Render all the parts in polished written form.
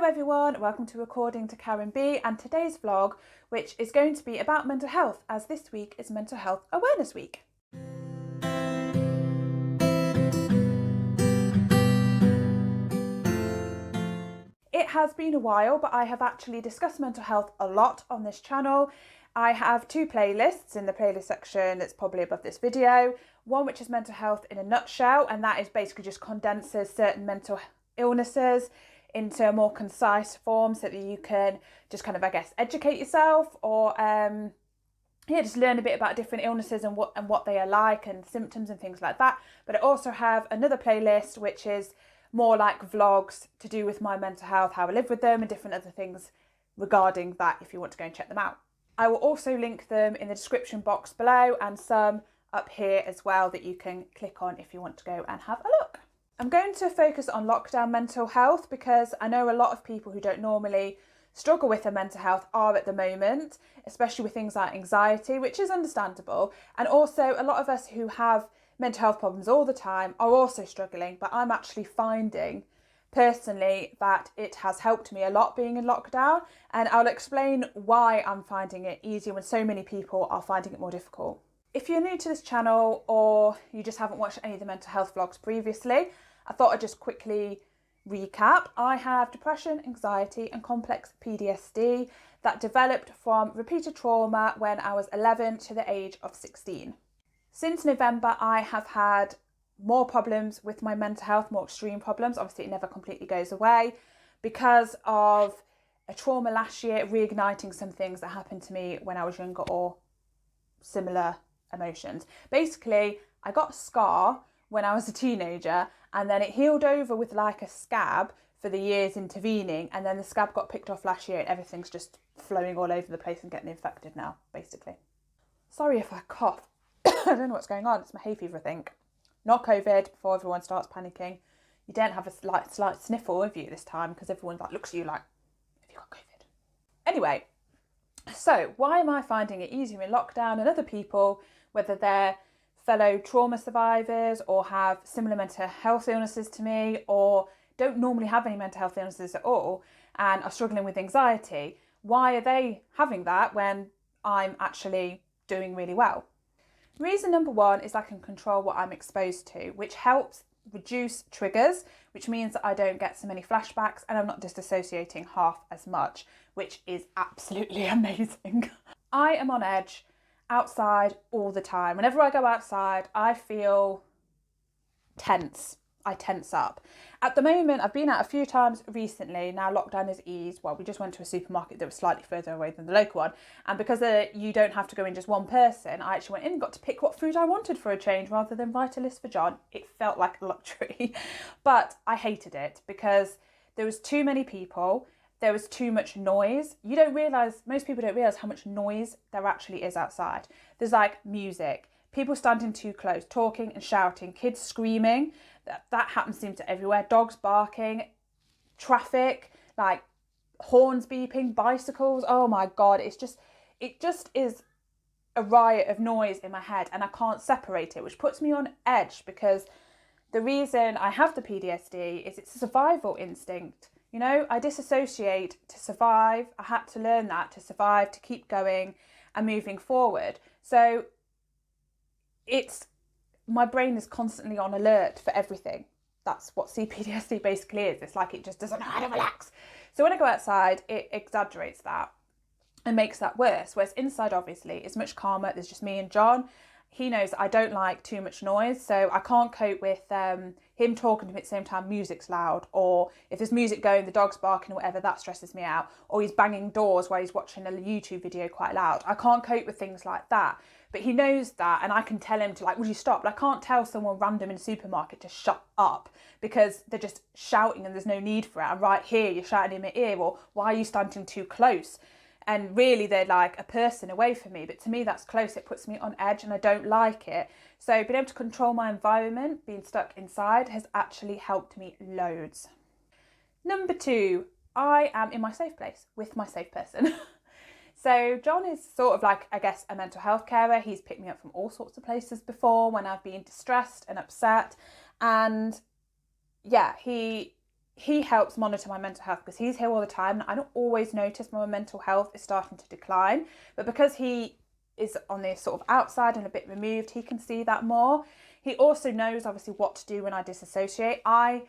Hello everyone, welcome to According to Karen B and today's vlog, which is going to be about mental health, as this week is Mental Health Awareness Week. It has been a while, but I have actually discussed mental health a lot on this channel. I have two playlists in the playlist section that's probably above this video. One which is mental health in a nutshell, and that is basically just condenses certain mental illnesses into a more concise form so that you can just kind of, I guess, educate yourself or just learn a bit about different illnesses and what they are like and symptoms and things like that. But I also have another playlist which is more like vlogs to do with my mental health, how I live with them and different other things regarding that if you want to go and check them out. I will also link them in the description box below and some up here as well that you can click on if you want to go and have a look. I'm going to focus on lockdown mental health because I know a lot of people who don't normally struggle with their mental health are at the moment, especially with things like anxiety, which is understandable. And also a lot of us who have mental health problems all the time are also struggling, but I'm actually finding personally that it has helped me a lot being in lockdown, and I'll explain why I'm finding it easier when so many people are finding it more difficult. If you're new to this channel or you just haven't watched any of the mental health vlogs previously, I thought I'd just quickly recap. I have depression, anxiety and complex PTSD that developed from repeated trauma when I was 11 to the age of 16. Since November, I have had more problems with my mental health, more extreme problems. Obviously, it never completely goes away because of a trauma last year, reigniting some things that happened to me when I was younger or similar emotions. Basically, I got a scar when I was a teenager and then it healed over with like a scab for the years intervening, and then the scab got picked off last year and everything's just flowing all over the place and getting infected now, basically. Sorry if I cough. I don't know what's going on. It's my hay fever, I think. Not COVID, before everyone starts panicking. You don't have a slight sniffle of you this time because everyone looks at you like, have you got COVID? Anyway, so why am I finding it easier in lockdown and other people, whether they're fellow trauma survivors or have similar mental health illnesses to me or don't normally have any mental health illnesses at all and are struggling with anxiety, why are they having that when I'm actually doing really well? Reason number one is I can control what I'm exposed to, which helps reduce triggers, which means that I don't get so many flashbacks and I'm not disassociating half as much, which is absolutely amazing. I am on edge outside all the time. Whenever I go outside, I feel tense. I tense up. At the moment, I've been out a few times recently. Now lockdown is eased. Well, we just went to a supermarket that was slightly further away than the local one. And because you don't have to go in just one person, I actually went in and got to pick what food I wanted for a change rather than write a list for John. It felt like a luxury. But I hated it because there was too many people. There was too much noise. Most people don't realise how much noise there actually is outside. There's like music, people standing too close, talking and shouting, kids screaming. That happens seems to everywhere. Dogs barking, traffic, like horns beeping, bicycles. Oh my God, it just is a riot of noise in my head and I can't separate it, which puts me on edge because the reason I have the PTSD is it's a survival instinct. You know, I disassociate to survive. I had to learn that to survive, to keep going and moving forward. So my brain is constantly on alert for everything. That's what CPTSD basically is. It's like it just doesn't know how to relax. So when I go outside, it exaggerates that and makes that worse. Whereas inside, obviously, is much calmer. There's just me and John. He knows that I don't like too much noise, so I can't cope with him talking to me at the same time, music's loud, or if there's music going, the dog's barking or whatever, that stresses me out, or he's banging doors while he's watching a YouTube video quite loud. I can't cope with things like that, but he knows that, and I can tell him to would you stop? I can't tell someone random in a supermarket to shut up because they're just shouting and there's no need for it. I'm right here, you're shouting in my ear, or why are you standing too close? And really they're like a person away from me, but to me that's close. It puts me on edge and I don't like it. So being able to control my environment, being stuck inside, has actually helped me loads. Number two, I am in my safe place with my safe person. So John is sort of like, I guess, a mental health carer. He's picked me up from all sorts of places before when I've been distressed and upset. And yeah, he he helps monitor my mental health because he's here all the time, and I don't always notice my mental health is starting to decline. But because he is on the sort of outside and a bit removed, he can see that more. He also knows obviously what to do when I disassociate. I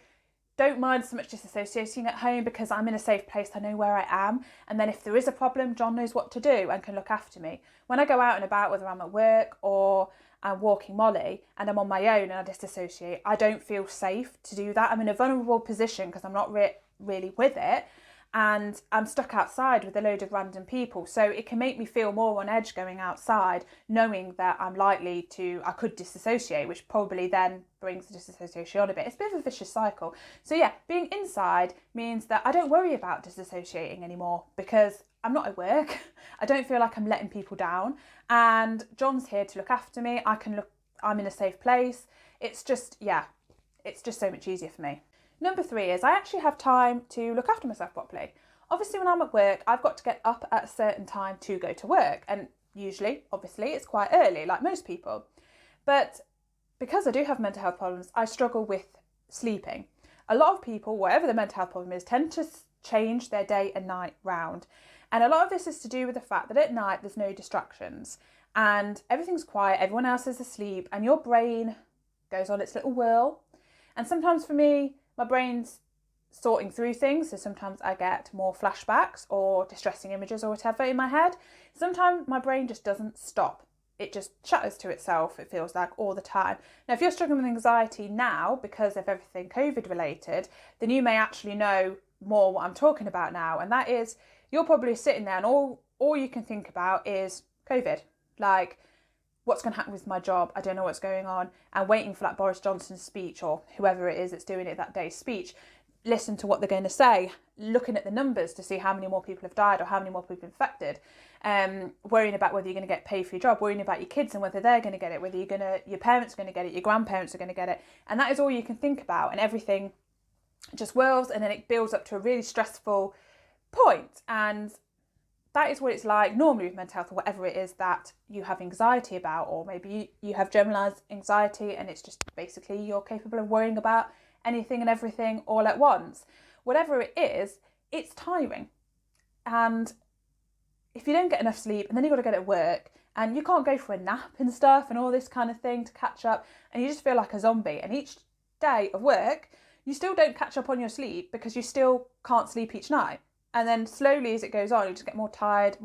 don't mind so much disassociating at home because I'm in a safe place. I know where I am. And then if there is a problem, John knows what to do and can look after me. When I go out and about, whether I'm at work or I'm walking Molly and I'm on my own and I disassociate, I don't feel safe to do that. I'm in a vulnerable position because I'm not really with it. And I'm stuck outside with a load of random people. So it can make me feel more on edge going outside, knowing that I could disassociate, which probably then brings the disassociation on a bit. It's a bit of a vicious cycle. So yeah, being inside means that I don't worry about disassociating anymore because I'm not at work. I don't feel like I'm letting people down. And John's here to look after me. I'm in a safe place. It's just so much easier for me. Number 3 is I actually have time to look after myself properly. Obviously, when I'm at work, I've got to get up at a certain time to go to work. And usually, obviously, it's quite early, like most people. But because I do have mental health problems, I struggle with sleeping. A lot of people, whatever the mental health problem is, tend to change their day and night round. And a lot of this is to do with the fact that at night, there's no distractions. And everything's quiet, everyone else is asleep, and your brain goes on its little whirl. And sometimes for me, my brain's sorting through things, so sometimes I get more flashbacks or distressing images or whatever in my head. Sometimes my brain just doesn't stop. It just shatters to itself, it feels like, all the time. Now, if you're struggling with anxiety now because of everything COVID related, then you may actually know more what I'm talking about now. And that is, you're probably sitting there and all you can think about is COVID. Like, what's going to happen with my job? I don't know what's going on. And waiting for that Boris Johnson's speech, or whoever it is that's doing it that day's speech. Listen to what they're going to say. Looking at the numbers to see how many more people have died or how many more people infected. Worrying about whether you're going to get paid for your job. Worrying about your kids and whether they're going to get it. Whether your parents are going to get it. Your grandparents are going to get it. And that is all you can think about. And everything just whirls, and then it builds up to a really stressful point. And that is what it's like normally with mental health, or whatever it is that you have anxiety about, or maybe you have generalised anxiety and it's just basically you're capable of worrying about anything and everything all at once. Whatever it is, it's tiring. And if you don't get enough sleep and then you've got to get at work and you can't go for a nap and stuff and all this kind of thing to catch up, and you just feel like a zombie, and each day of work you still don't catch up on your sleep because you still can't sleep each night. And then slowly as it goes on, you just get more tired.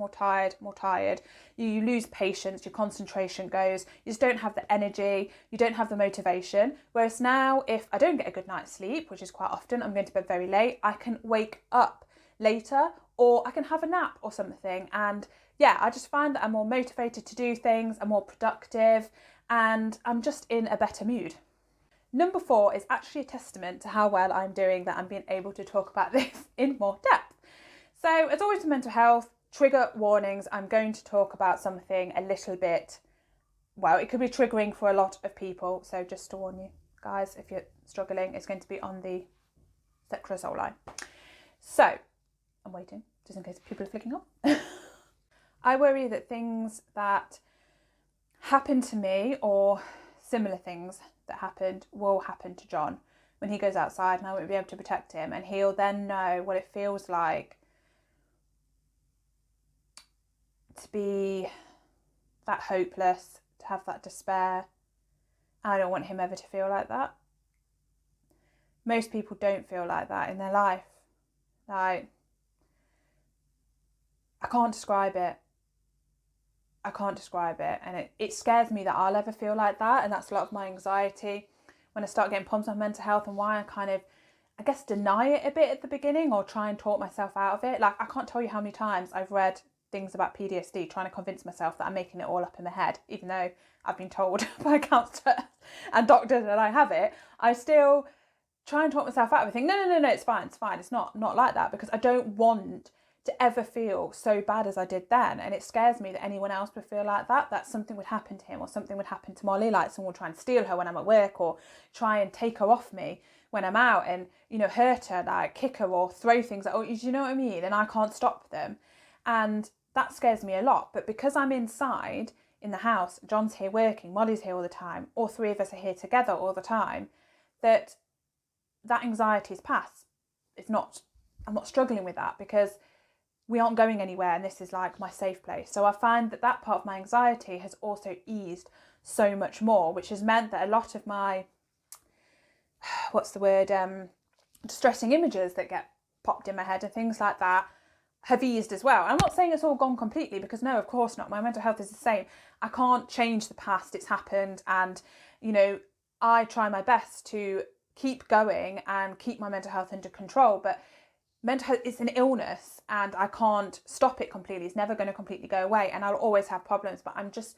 You lose patience, your concentration goes, you just don't have the energy, you don't have the motivation. Whereas now, if I don't get a good night's sleep, which is quite often, I'm going to bed very late, I can wake up later or I can have a nap or something. And yeah, I just find that I'm more motivated to do things, I'm more productive, and I'm just in a better mood. Number 4 is actually a testament to how well I'm doing that I'm being able to talk about this in more depth. So, as always with mental health, trigger warnings, I'm going to talk about something a little bit, well, it could be triggering for a lot of people. So just to warn you guys, if you're struggling, it's going to be on the sexual assault line. So, I'm waiting, just in case people are flicking off. I worry that things that happen to me, or similar things that happened, will happen to John when he goes outside, and I won't be able to protect him, and he'll then know what it feels like to be that hopeless, to have that despair. I don't want him ever to feel like that. Most people don't feel like that in their life. Like, I can't describe it. And it scares me that I'll ever feel like that. And that's a lot of my anxiety when I start getting problems with mental health, and why I kind of, I guess, deny it a bit at the beginning or try and talk myself out of it. Like, I can't tell you how many times I've read things about PTSD trying to convince myself that I'm making it all up in my head, even though I've been told by counsellors and doctors that I have it. I still try and talk myself out of it. Think, no, it's fine. It's not like that, because I don't want to ever feel so bad as I did then. And it scares me that anyone else would feel like that something would happen to him, or something would happen to Molly, like someone would try and steal her when I'm at work, or try and take her off me when I'm out and, hurt her, like kick her or throw things at her. Do you know what I mean? And I can't stop them. And that scares me a lot. But because I'm inside in the house, John's here working, Molly's here all the time, all 3 of us are here together all the time, that anxiety is past. I'm not struggling with that because we aren't going anywhere and this is like my safe place. So I find that that part of my anxiety has also eased so much more, which has meant that a lot of my, distressing images that get popped in my head and things like that have eased as well. And I'm not saying it's all gone completely, because no, of course not. My mental health is the same. I can't change the past, it's happened, and you know, I try my best to keep going and keep my mental health under control, but mental health is an illness and I can't stop it completely. It's never going to completely go away and I'll always have problems, but I'm just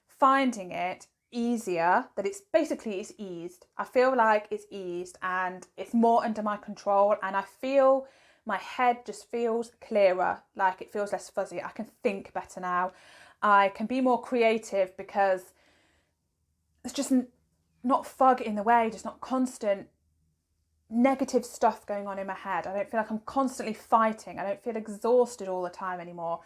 finding it easier, that it's eased. I feel like it's eased and it's more under my control, and I feel my head just feels clearer, like it feels less fuzzy. I can think better now. I can be more creative because it's just not fog in the way, just not constant negative stuff going on in my head. I don't feel like I'm constantly fighting. I don't feel exhausted all the time anymore.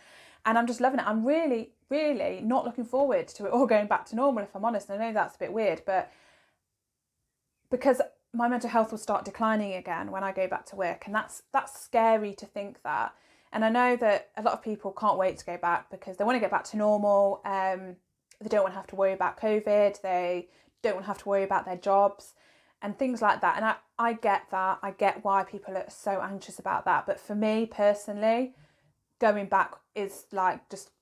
And I'm just loving it. I'm really, really not looking forward to it all going back to normal, if I'm honest. I know that's a bit weird, but because my mental health will start declining again when I go back to work. And that's scary to think that. And I know that a lot of people can't wait to go back because they want to get back to normal. They don't want to have to worry about COVID. They don't want to have to worry about their jobs and things like that. And I get that. I get why people are so anxious about that. But for me personally, going back is like just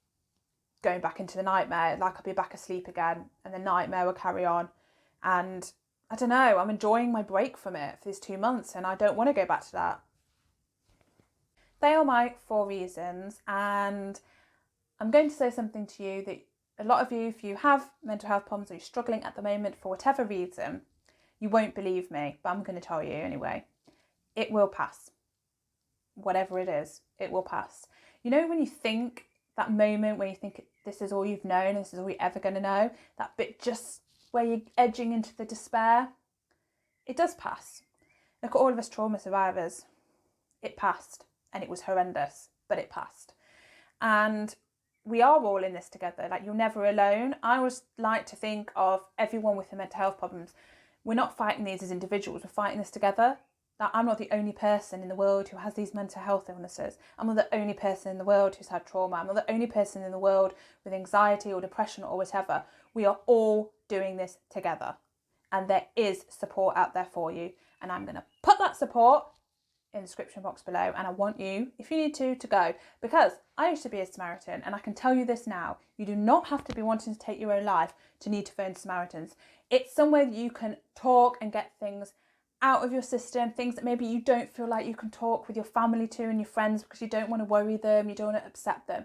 going back into the nightmare. Like I'll be back asleep again and the nightmare will carry on. And I don't know, I'm enjoying my break from it for these 2 months and I don't want to go back to that. They are my 4 reasons, and I'm going to say something to you that a lot of you, if you have mental health problems or you're struggling at the moment for whatever reason, you won't believe me, but I'm going to tell you anyway. It will pass. Whatever it is, it will pass. You know, when you think that moment when you think this is all you've known, this is all you're ever going to know, that bit just where you're edging into the despair, it does pass. Look at all of us trauma survivors. It passed and it was horrendous, but it passed. And we are all in this together. Like, you're never alone. I always like to think of everyone with mental health problems. We're not fighting these as individuals, we're fighting this together. That I'm not the only person in the world who has these mental health illnesses. I'm not the only person in the world who's had trauma. I'm not the only person in the world with anxiety or depression or whatever. We are all doing this together. And there is support out there for you. And I'm going to put that support in the description box below. And I want you, if you need to go. Because I used to be a Samaritan, and I can tell you this now. You do not have to be wanting to take your own life to need to phone Samaritans. It's somewhere that you can talk and get things out of your system, things that maybe you don't feel like you can talk with your family to and your friends because you don't want to worry them, you don't want to upset them.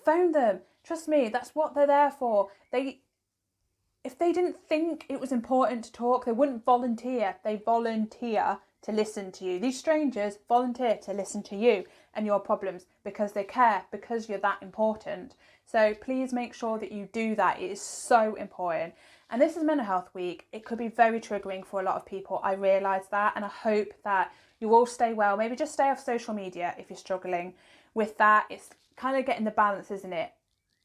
Phone them. Trust me, that's what they're there for. If they didn't think it was important to talk, they wouldn't volunteer. They volunteer to listen to you. These strangers volunteer to listen to you and your problems because they care, because you're that important. So please make sure that you do that. It is so important. And this is Mental Health Week. It could be very triggering for a lot of people. I realise that, and I hope that you all stay well. Maybe just stay off social media if you're struggling with that. It's kind of getting the balance, isn't it?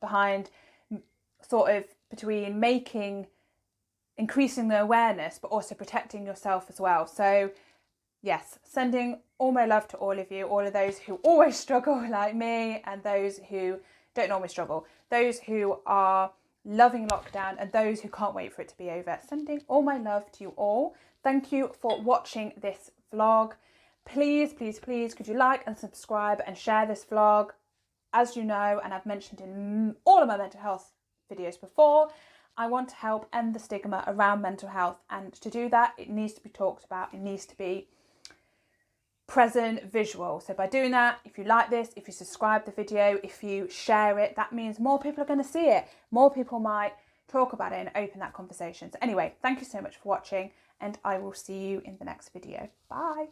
Behind sort of between increasing the awareness, but also protecting yourself as well. So yes, sending all my love to all of you, all of those who always struggle like me and those who don't always struggle, those who are loving lockdown and those who can't wait for it to be over. Sending all my love to you all. Thank you for watching this vlog. Please, please, please, could you like and subscribe and share this vlog? As you know, and I've mentioned in all of my mental health videos before, I want to help end the stigma around mental health, and to do that it needs to be talked about, it needs to be present, visual. So by doing that, if you like this, if you subscribe the video, if you share it, that means more people are going to see it. More people might talk about it and open that conversation. So anyway, thank you so much for watching, and I will see you in the next video. Bye.